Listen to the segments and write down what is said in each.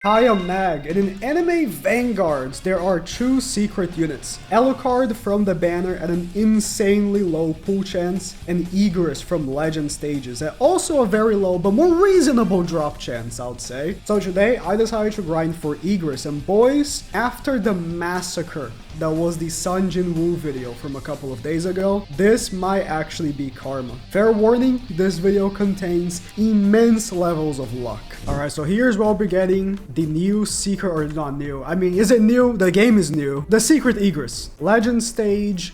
Hi, I'm Mag, and in Anime Vanguards, there are two secret units. Alucard from the banner at an insanely low pull chance, and IGES from Legend stages at also a very low but more reasonable drop chance, I would say. So today, I decided to grind for IGES, and boys, after the massacre that was the Sun Jin Woo video from a couple of days ago, this might actually be karma. Fair warning, this video contains immense levels of luck. Alright, so here's what we'll be getting. The new secret, or not new, I mean, is it new? The game is new. The secret IGES. Legend stage,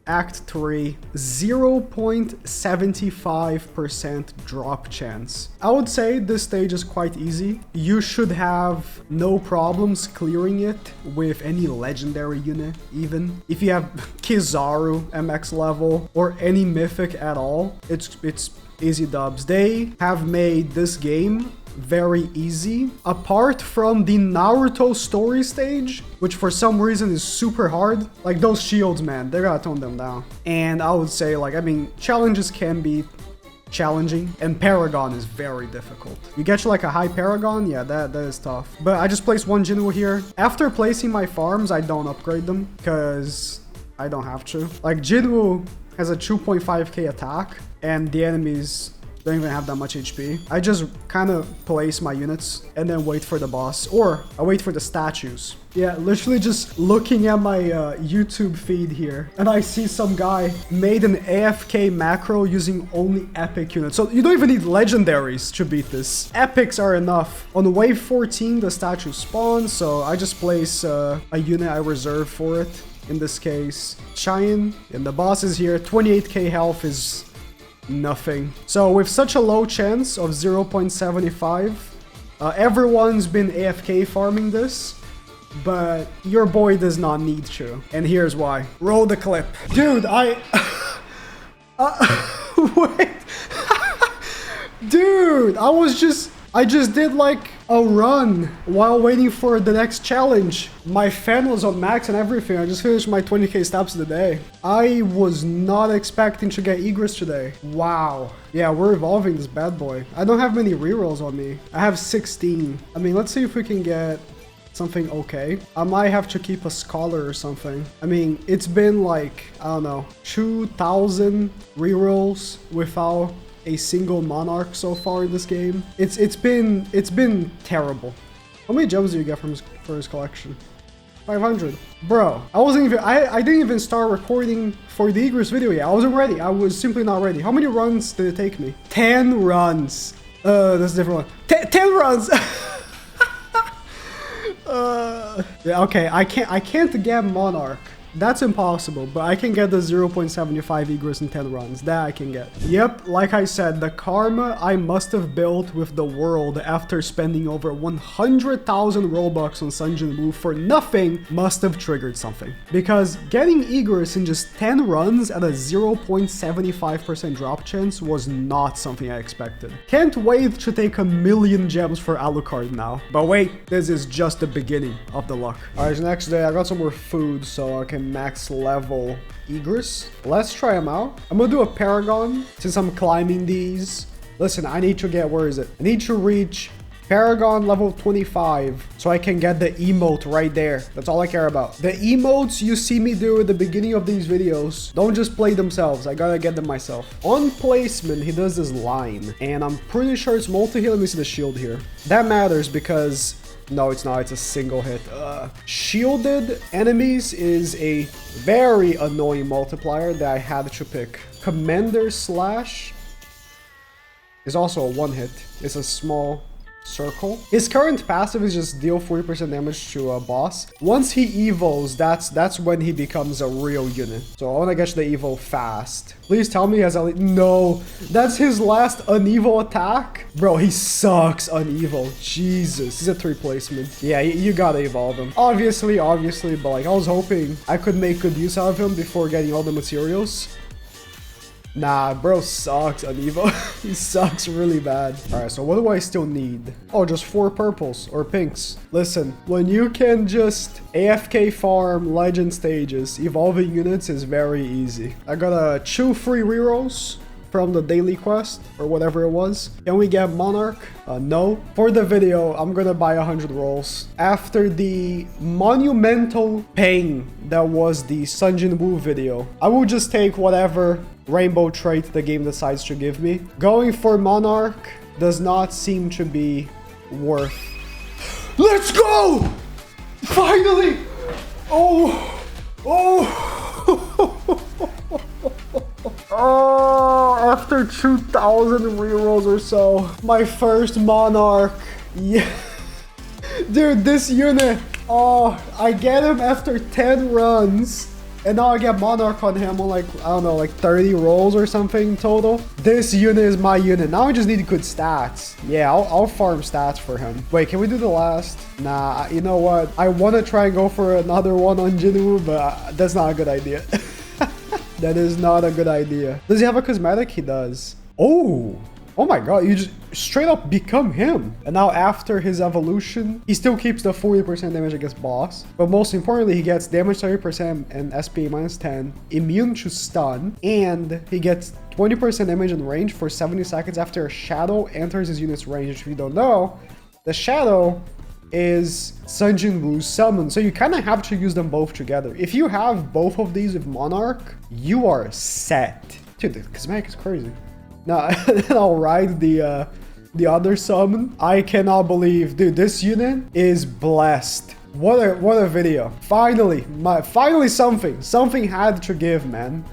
Act 3, 0.75% drop chance. I would say this stage is quite easy. You should have no problems clearing it with any legendary unit, even. If you have Kizaru MX level or any mythic at all, it's easy dubs. They have made this game very easy, apart from the Naruto story stage, which for some reason is super hard. Like those shields, man, they gotta tone them down. And I would say, like, I mean, challenges can be challenging, and Paragon is very difficult. You get you like a high Paragon, yeah, that is tough. But I just placed one Jinwoo here. After placing my farms, I don't upgrade them because I don't have to. Like Jinwoo has a 2.5k attack, and the enemies don't even have that much HP. I just kind of place my units and then wait for the boss, or I wait for the statues. Yeah, literally just looking at my YouTube feed here, and I see some guy made an AFK macro using only epic units. So you don't even need legendaries to beat this. Epics are enough. On wave 14, the statue spawns, so I just place a unit I reserve for it. In this case, Cheyenne, and the boss is here. 28k health is nothing. So with such a low chance of 0.75, everyone's been AFK farming this, but your boy does not need to. And here's why. Roll the clip. Dude, wait. Dude, I just did like a run while waiting for the next challenge. My fan was on max and everything. I just finished my 20k stabs of the day. I was not expecting to get IGES today. Wow. Yeah, we're evolving this bad boy. I don't have many rerolls on me. I have 16. I mean, let's see if we can get something okay. I might have to keep a scholar or something. I mean, it's been like, I don't know, 2,000 rerolls without a single Monarch so far in this game. It's been terrible. How many gems do you get for his collection? 500. Bro, I didn't even start recording for the IGES video yet. I wasn't ready. I was simply not ready. How many runs did it take me? 10 runs. That's a different one. 10 runs. Yeah, okay, I can't get Monarch. That's impossible, but I can get the 0.75 IGES in 10 runs. That I can get. Yep, like I said, the karma I must have built with the world after spending over 100,000 Robux on Sun Jin Woo for nothing must have triggered something. Because getting IGES in just 10 runs at a 0.75% drop chance was not something I expected. Can't wait to take 1,000,000 gems for Alucard now. But wait, this is just the beginning of the luck. Alright, so next day I got some more food so I can max level IGES. Let's try them out. I'm gonna do a Paragon since I'm climbing these. Listen, I need to get, where is it? I need to reach Paragon level 25 so I can get the emote right there. That's all I care about. The emotes you see me do at the beginning of these videos don't just play themselves. I gotta get them myself. On placement, he does this line, and I'm pretty sure it's multi-hit. Let me see the shield here. That matters because no, it's not. It's a single hit. Shielded enemies is a very annoying multiplier that I had to pick. Commander Slash is also a one hit. It's a small circle. His current passive is just deal 40% damage to a boss. Once he evos, that's when he becomes a real unit. So I want to get the evo fast. Please tell me he has a... No, that's his last unevo attack. Bro, he sucks unevo. Jesus, he's a 3 placement. Yeah, you gotta evolve him. Obviously, but like I was hoping I could make good use out of him before getting all the materials. Nah, bro sucks on Evo. He sucks really bad. Alright, so what do I still need? Oh, just 4 purples or pinks. Listen, when you can just AFK farm legend stages, evolving units is very easy. I got 2 free rerolls from the daily quest or whatever it was. Can we get Monarch? No. For the video, I'm gonna buy 100 rolls. After the monumental pain that was the Sun Jin Woo video, I will just take whatever rainbow trait the game decides to give me. Going for Monarch does not seem to be worth. Let's go! Finally! Oh! Oh, after 2,000 rerolls or so, my first Monarch. Yeah. Dude, this unit. Oh, I get him after 10 runs. And now I get Monarch on him on like, I don't know, like 30 rolls or something total. This unit is my unit. Now I just need good stats. Yeah, I'll farm stats for him. Wait, can we do the last? Nah, you know what? I want to try and go for another one on Jinwoo, but that's not a good idea. That is not a good idea. Does he have a cosmetic? He does. Oh. Oh my god, you just straight up become him. And now after his evolution, he still keeps the 40% damage against boss. But most importantly, he gets damage 30% and SPA minus 10, immune to stun, and he gets 20% damage in range for 70 seconds after a shadow enters his unit's range. Which if you don't know, the shadow is Sun Jin Woo's summon. So you kind of have to use them both together. If you have both of these with Monarch, you are set. Dude, the cosmetic is crazy. Now, I'll ride the other summon. I cannot believe, dude, this unit is blessed. What a video. Finally, something had to give, man.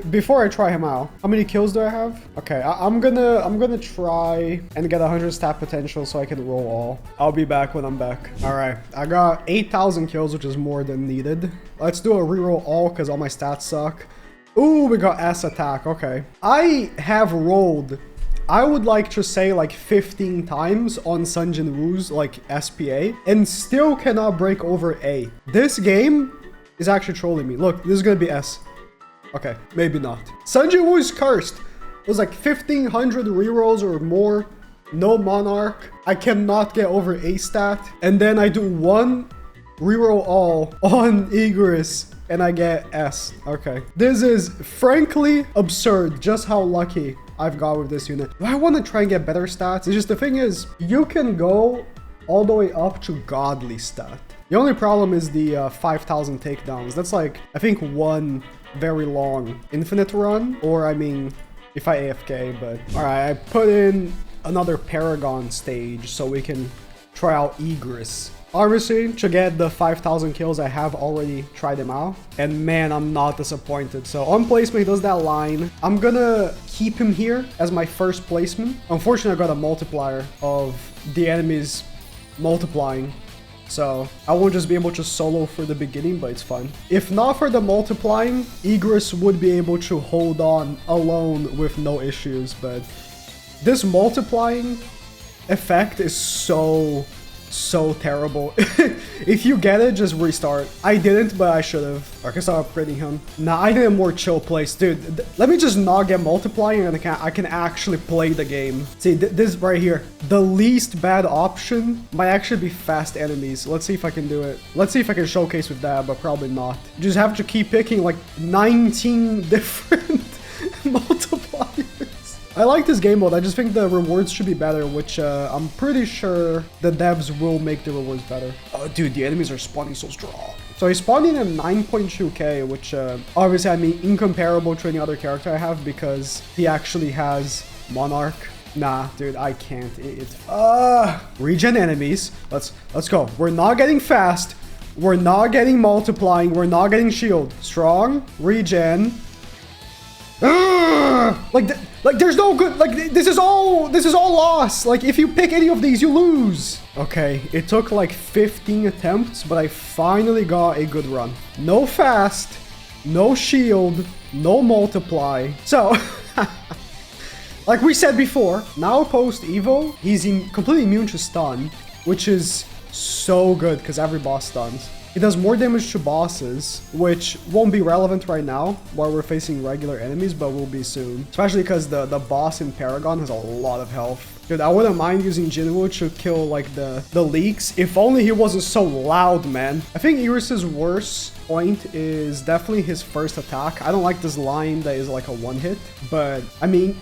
Before I try him out, how many kills do I have? Okay, I'm gonna try and get 100 stat potential so I can roll all. I'll be back when I'm back. All right, I got 8,000 kills, which is more than needed. Let's do a reroll all because all my stats suck. Ooh, we got S attack. Okay. I have rolled, I would like to say like 15 times on Sun Jin Woo's like SPA and still cannot break over A. This game is actually trolling me. Look, this is gonna be S. Okay, maybe not. Sun Jin Woo is cursed. It was like 1,500 rerolls or more. No Monarch. I cannot get over A stat. And then I do one reroll all on IGES. And I get S. Okay. This is frankly absurd just how lucky I've got with this unit. Do I want to try and get better stats? It's just the thing is, you can go all the way up to godly stat. The only problem is the 5,000 takedowns. That's like, I think one very long infinite run. Or I mean, if I AFK, but... Alright, I put in another Paragon stage so we can try out IGES. Obviously, to get the 5,000 kills, I have already tried them out. And man, I'm not disappointed. So on placement, he does that line. I'm gonna keep him here as my first placement. Unfortunately, I got a multiplier of the enemies multiplying. So I won't just be able to solo for the beginning, but it's fun. If not for the multiplying, IGES would be able to hold on alone with no issues. But this multiplying effect is so terrible. If you get it, just restart. I didn't, but I should have. I can start upgrading him. Nah, I need a more chill place. Dude, let me just not get multiplying and I can actually play the game. See, this right here. The least bad option might actually be fast enemies. Let's see if I can do it. Let's see if I can showcase with that, but probably not. You just have to keep picking like 19 different multipliers. I like this game mode. I just think the rewards should be better, which I'm pretty sure the devs will make the rewards better. Oh, dude, the enemies are spawning so strong. So he's spawning at 9.2k, which obviously, I mean, incomparable to any other character I have because he actually has Monarch. Nah, dude, I can't. Regen enemies. Let's go. We're not getting fast. We're not getting multiplying. We're not getting shield. Strong. Regen. Like there's no good, like this is all loss. Like if you pick any of these, you lose. Okay, it took like 15 attempts, but I finally got a good run. No fast, no shield, no multiply. So, like we said before, now post Evo, he's completely immune to stun, which is so good because every boss stuns. It does more damage to bosses, which won't be relevant right now while we're facing regular enemies, but will be soon. Especially because the boss in Paragon has a lot of health. Dude, I wouldn't mind using Jinwoo to kill like the leaks. If only he wasn't so loud, man. I think Iris is worse point is definitely his first attack. I don't like this line that is like a one hit, but I mean,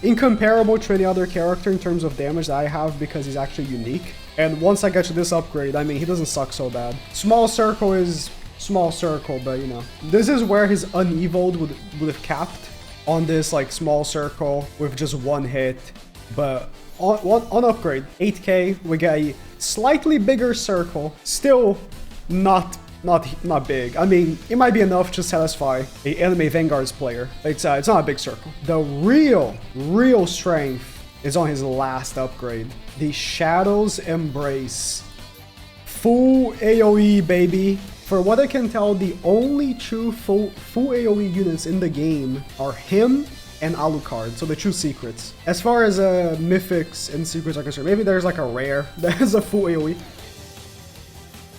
incomparable to any other character in terms of damage that I have because he's actually unique. And once I get to this upgrade, I mean, he doesn't suck so bad. Small circle is small circle, but you know, this is where his unevoled would have capped on this like small circle with just one hit. But on upgrade, 8k, we get a slightly bigger circle, still not big. I mean, it might be enough to satisfy a Anime Vanguards player. It's not a big circle. The real strength is on his last upgrade. The Shadow's Embrace. Full AoE, baby. For what I can tell, the only two full AoE units in the game are him and Alucard, so the two secrets. As far as mythics and secrets are concerned, maybe there's like a rare that has a full AoE.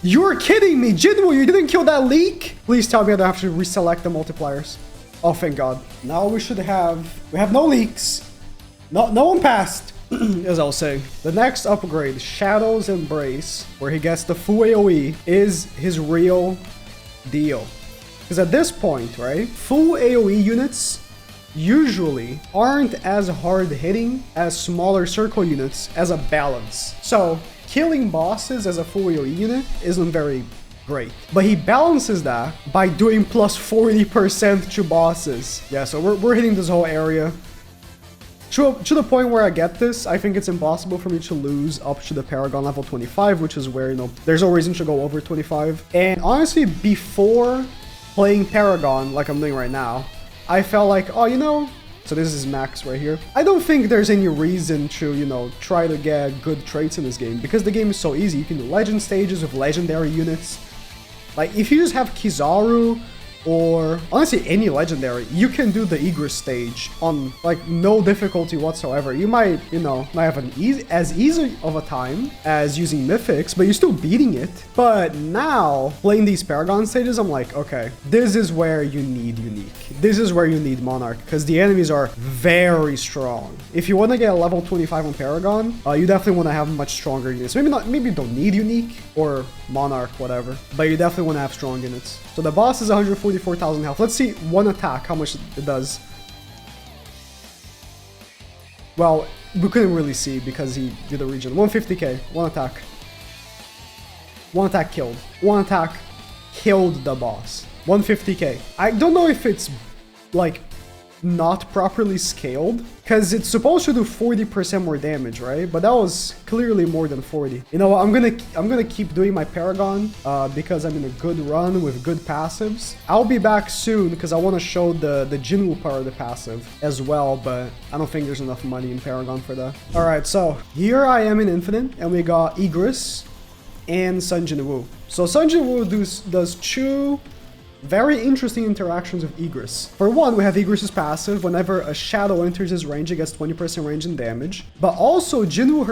You're kidding me, Jinwoo, you didn't kill that leak? Please tell me I don't have to reselect the multipliers. Oh, thank God. Now we have no leaks. No one passed, as I was saying. The next upgrade, Shadow's Embrace, where he gets the full AoE, is his real deal. Because at this point, right, full AoE units usually aren't as hard hitting as smaller circle units as a balance. So killing bosses as a full AoE unit isn't very great, but he balances that by doing plus 40% to bosses. Yeah, so we're hitting this whole area. To the point where I get this, I think it's impossible for me to lose up to the Paragon level 25, which is where, you know, there's no reason to go over 25. And honestly, before playing Paragon, like I'm doing right now, I felt like, oh, you know, so this is max right here. I don't think there's any reason to, you know, try to get good traits in this game because the game is so easy. You can do legend stages with legendary units. Like, if you just have Kizaru or honestly any legendary, you can do the IGES stage on like no difficulty whatsoever. You might, you know, might have as easy of a time as using mythics, but you're still beating it. But now playing these Paragon stages, I'm like, okay, this is where you need unique. This is where you need Monarch because the enemies are very strong. If you want to get a level 25 on Paragon, you definitely want to have much stronger units. Maybe you don't need unique or Monarch, whatever, but you definitely want to have strong units. So the boss is 144,000 health. Let's see one attack, how much it does. Well, we couldn't really see because he did a region. 150k, one attack. One attack killed. One attack killed the boss. 150k. I don't know if it's like not properly scaled because it's supposed to do 40% more damage, right? But that was clearly more than 40. You know what? I'm gonna keep doing my Paragon because I'm in a good run with good passives. I'll be back soon because I want to show the Jinwoo part of the passive as well, but I don't think there's enough money in Paragon for that. All right, so here I am in Infinite and we got IGES and Sun Jinwoo. So Sun Jinwoo does two very interesting interactions with IGES. For one, we have IGES' passive. Whenever a shadow enters his range, it gets 20% range and damage. But also, Jinwoo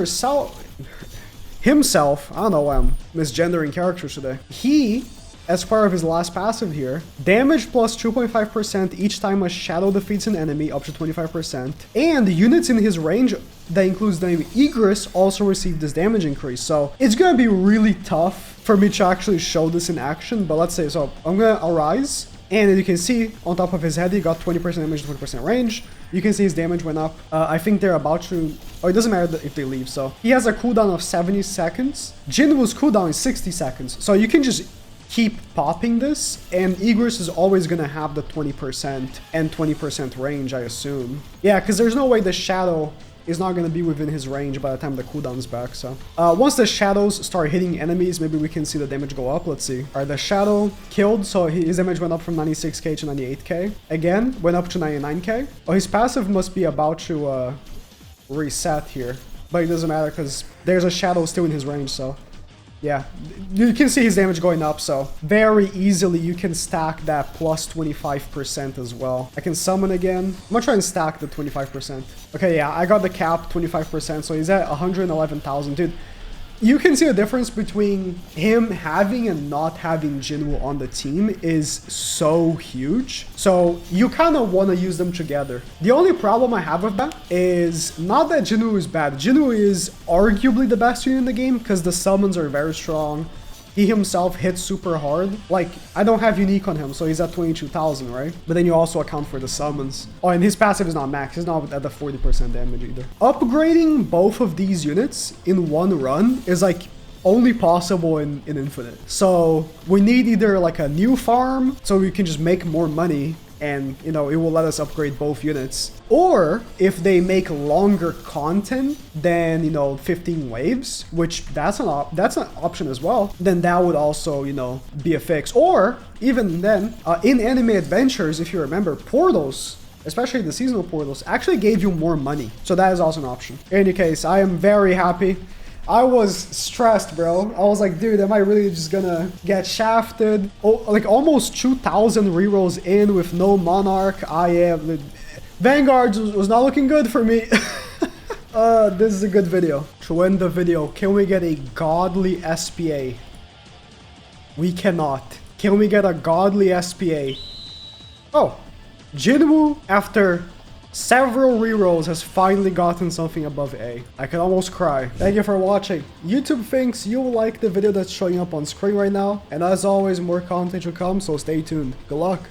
himself, I don't know why I'm misgendering characters today. He, as part of his last passive here, damage plus 2.5% each time a shadow defeats an enemy, up to 25%. And units in his range, that includes the enemy IGES, also receive this damage increase. So it's gonna be really tough for me to actually show this in action, but let's say, so I'm gonna arise, and as you can see, on top of his head, he got 20% damage, 20% range. You can see his damage went up. I think they're about to, oh, it doesn't matter if they leave, so. He has a cooldown of 70 seconds. Jinwoo's cooldown is 60 seconds, so you can just keep popping this, and IGES is always gonna have the 20% and 20% range, I assume. Yeah, because there's no way the shadow is not going to be within his range by the time the cooldown's back, so. Once the shadows start hitting enemies, maybe we can see the damage go up. Let's see. All right, the shadow killed, so his damage went up from 96k to 98k. Again, went up to 99k. Oh, his passive must be about to reset here, but it doesn't matter because there's a shadow still in his range, so. Yeah, you can see his damage going up, so very easily you can stack that plus 25% as well. I can summon again. I'm gonna try and stack the 25%. Okay, yeah, I got the cap 25%, so he's at 111,000. Dude, you can see the difference between him having and not having Jinwoo on the team is so huge. So you kind of want to use them together. The only problem I have with that is not that Jinwoo is bad. Jinwoo is arguably the best unit in the game because the summons are very strong. he himself hits super hard. Like, I don't have unique on him, so he's at 22,000, right? But then you also account for the summons. Oh, and his passive is not max. He's not at the 40% damage either. Upgrading both of these units in one run is like only possible in Infinite. So we need either like a new farm so we can just make more money and, you know, it will let us upgrade both units. Or if they make longer content than, you know, 15 waves, which that's an option as well, then that would also, you know, be a fix. Or even then, in Anime Adventures, if you remember, portals, especially the seasonal portals, actually gave you more money. So that is also an option. In any case, I am very happy. I was stressed, bro. I was like, dude, am I really just gonna get shafted? Oh, like almost 2,000 rerolls in with no Monarch. I am... Vanguards was not looking good for me. This is a good video. To end the video, can we get a godly SPA? We cannot. Can we get a godly SPA? Oh, Jinwoo, after several rerolls, has finally gotten something above A. I can almost cry. Thank you for watching. YouTube thinks you will like the video that's showing up on screen right now. And as always, more content will come, so stay tuned. Good luck.